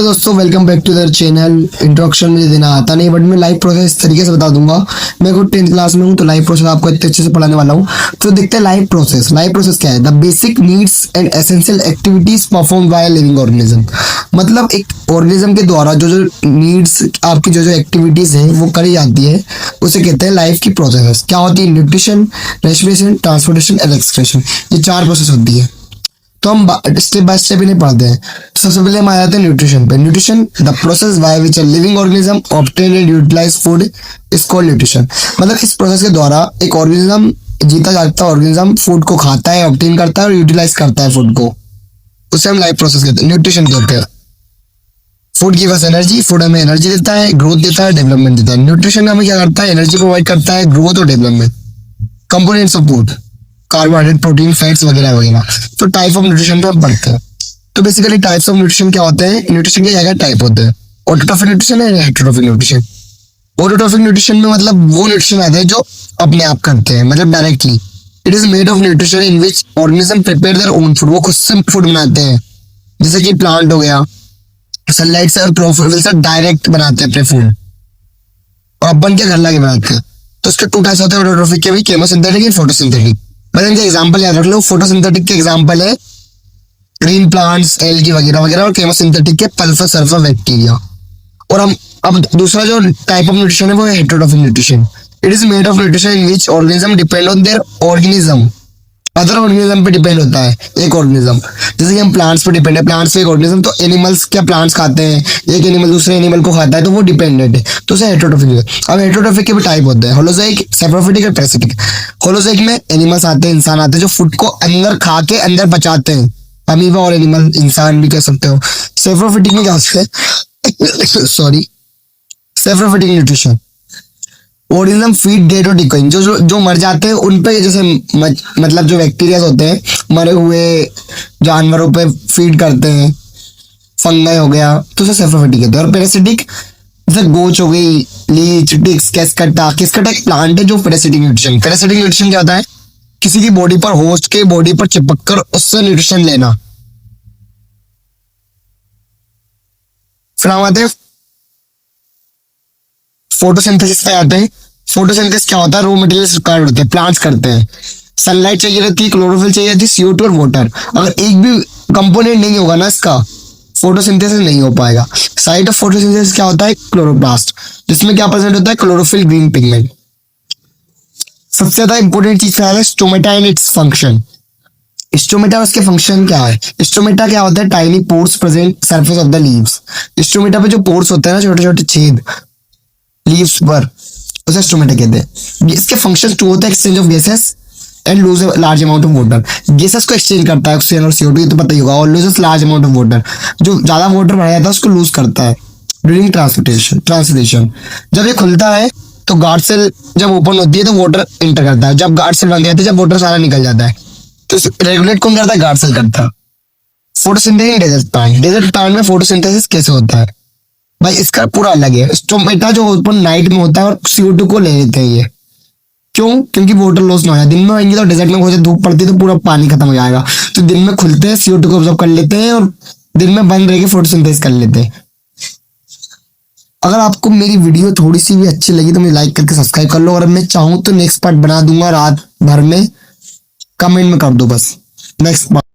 दोस्तों, welcome back to the channel. Introduction मुझे देना आता नहीं, बट मैं लाइव प्रोसेस इस तरीके से बता दूंगा। मैं खुद 10th क्लास में हूँ, तो लाइव प्रोसेस आपको इतने अच्छे से पढ़ाने वाला हूँ। तो देखते हैं लाइव प्रोसेस। लाइव प्रोसेस क्या है? The basic needs and essential activities perform by living organism. मतलब एक ऑर्गेनिज्म के द्वारा जो जो नीड्स, आपकी जो जो एक्टिविटीज है वो करी जाती है, उसे कहते हैं लाइफ की प्रोसेस। क्या होती है? Nutrition, respiration, transportation and excretion. ये 4 प्रोसेस होती है। तो हम स्टेप बाय स्टेप इन्हें पढ़ते हैं। सबसे पहले हम आ जाते हैं न्यूट्रिशन पे। Nutrition, the process by which a living organism obtain and utilize food is called nutrition. मतलब इस प्रोसेस के द्वारा एक ऑर्गेनिज्म, जीता जागता ऑर्गेनिज्म फूड को खाता है, ऑब्टेन करता है और यूटिलाइज करता है फूड को, उसे हम लाइफ प्रोसेस कहते हैं, न्यूट्रिशन कहते हैं। Food give us energy, food हमें एनर्जी देता है, ग्रोथ देता है, डेवलपमेंट देता है। न्यूट्रिशन हमें क्या करता है? एनर्जी प्रोवाइड करता है, ग्रोथ और development. Components of food, carbohydrate, protein, fats वगैरह वगैरह। तो टाइप ऑफ न्यूट्रिशन पे हम पढ़ते हैं। तो बेसिकली टाइप्स ऑफ न्यूट्रिशन क्या होते हैं? न्यूट्रिशन के क्या टाइप होते हैं? ऑटोट्रॉफिक न्यूट्रिशन है, हेटेरोट्रॉफिक न्यूट्रिशन। ऑटोट्रॉफिक न्यूट्रिशन में मतलब वो न्यूट्रिशन आते हैं जो अपने आप करते हैं, मतलब directly. It is made of nutrition in which organism prepare their own food. वो खुद से फूड बनाते हैं, जैसे कि प्लांट हो गया, सनलाइट से और क्लोरोफिल से डायरेक्ट बनाते हैं अपने फूड, और अपन क्या घर लाके बनाते हैं। तो उसके 2 टाइप्स होते हैं ऑटोट्रॉफिक के भी, केमोसिंथेटिक एंड फोटोसिंथेटिक। मतलब इनके एग्जांपल याद रख लो। फोटोसिंथेटिक के एग्जांपल है ग्रीन प्लांट्स, एल्गी वगैरह वगैरह, और केमोसिंथेटिक के पल्पर, सल्फर, बैक्टीरिया। और हम अब दूसरा जो टाइप ऑफ न्यूट्रिशन है वो है heterotrophic nutrition. It is made of nutrition in which organism depend on their organism. Other organism पे डिपेंड होता है एक ऑर्गेनिज्म। जैसे कि हम प्लांट्स पे डिपेंड है, प्लांट्स पे एक ऑर्गेनिज्म, तो एनिमल्स क्या प्लांट्स खाते हैं, एक एनिमल दूसरे एनिमल को खाता है, तो वो डिपेंडेंट है, तो उसे हेटेरोट्रॉफिक है। अब हेटेरोट्रॉफिक के भी टाइप होते हैं, होलोजोइक, सैप्रोफिटिक और पैरासिटिक। होलोजोइक में एनिमल्स आते हैं, इंसान आते हैं, जो फूड को अंदर खा के अंदर बचाते हैं, अमीबा और एनिमल, इंसान भी कह सकते हो। सैप्रोफिटिक में क्या होता है? Sorry, saprophytic nutrition, organism feed dead और डिकोइंग। जो जो जो मर जाते हैं उन पे, जैसे मतलब जो बैक्टीरिया होते हैं मरे हुए जानवरों पे फीड करते हैं, फंगाई हो गया, तो उसे सैप्रोफिटिक कहते हैं। और पैरासिटिक, जैसे गोच हो गई, लीच, टिक्स, केस्कटा। केस्कटा एक प्लांट है जो पैरासिटिक न्यूट्रिशन। पैरासिटिक न्यूट्रिशन क्या होता है? किसी की बॉडी पर, होस्ट के बॉडी पर चिपक कर उससे न्यूट्रिशन लेना। फिर हम आते हैं फोटोसिंथेसिस पे आते हैं। फोटोसिंथेसिस क्या होता है? रॉ मटेरियल्स रिक्वायर्ड होते हैं, प्लांट्स करते हैं। सनलाइट चाहिए रहती है, क्लोरोफिल चाहिए रहती है, CO2 और वाटर। अगर एक भी कंपोनेंट नहीं होगा ना इसका, फोटोसिंथेसिस नहीं हो पाएगा। साइट ऑफ फोटोसिंथेसिस क्या होता है? क्लोरोप्लास्ट, जिसमें क्या प्रेजेंट होता है? Chlorophyll, green pigment. सबसे ज्यादा इंपॉर्टेंट चीज क्या है? Stomata and its function. Stomata, उसके फंक्शन क्या है? स्टोमेटा क्या होता है? Tiny pores present surface of the leaves. Stomata पे जो पोर्स होते हैं ना, छोटे छोटे छेद लीव्स पर, उसे स्टोमेटा कहते हैं। इसके फंक्शन 2 होते हैं, exchange of gases and lose large amount of water. Gases को एक्सचेंज करता है, ऑक्सीजन और CO2, ये तो पता ही होगा। और loses large amount of water, जो ज्यादा वाटर भरा जाता है उसको लूज करता है ड्यूरिंग ट्रांसपोर्टेशन। जब ये खुलता है तो गार्ड सेल जब ओपन होती है तो वाटर इंटर करता है। जब गार्ड सेल बंद जाती है, जब वाटर सारा निकल जाता है, तो रेगुलेट कौन करता है? गार्ड सेल करता है। Photosynthesis desert plant. Desert plant में फोटोसिंथेसिस कैसे होता है भाई? इसका पूरा अलग है। स्टोमेटा जो ओपन नाइट में होता है और CO2 को ले लेते हैं ये। क्यों? क्योंकि वाटर लॉस ना हो जाए। दिन में आएंगे तो डेजर्ट में हो धूप पड़ती है तो पूरा पानी खत्म हो जाएगा, तो दिन में खुलते हैं, CO2 को ऑब्जर्व कर लेते हैं और दिन में बंद रह के फोटोसिंथेसिस कर लेते हैं। अगर आपको मेरी वीडियो थोड़ी सी भी अच्छी लगी तो मुझे लाइक करके सब्सक्राइब कर लो, और मैं चाहूँ तो नेक्स्ट पार्ट बना दूंगा रात भर में, कमेंट में कर दो बस नेक्स्ट पार्ट।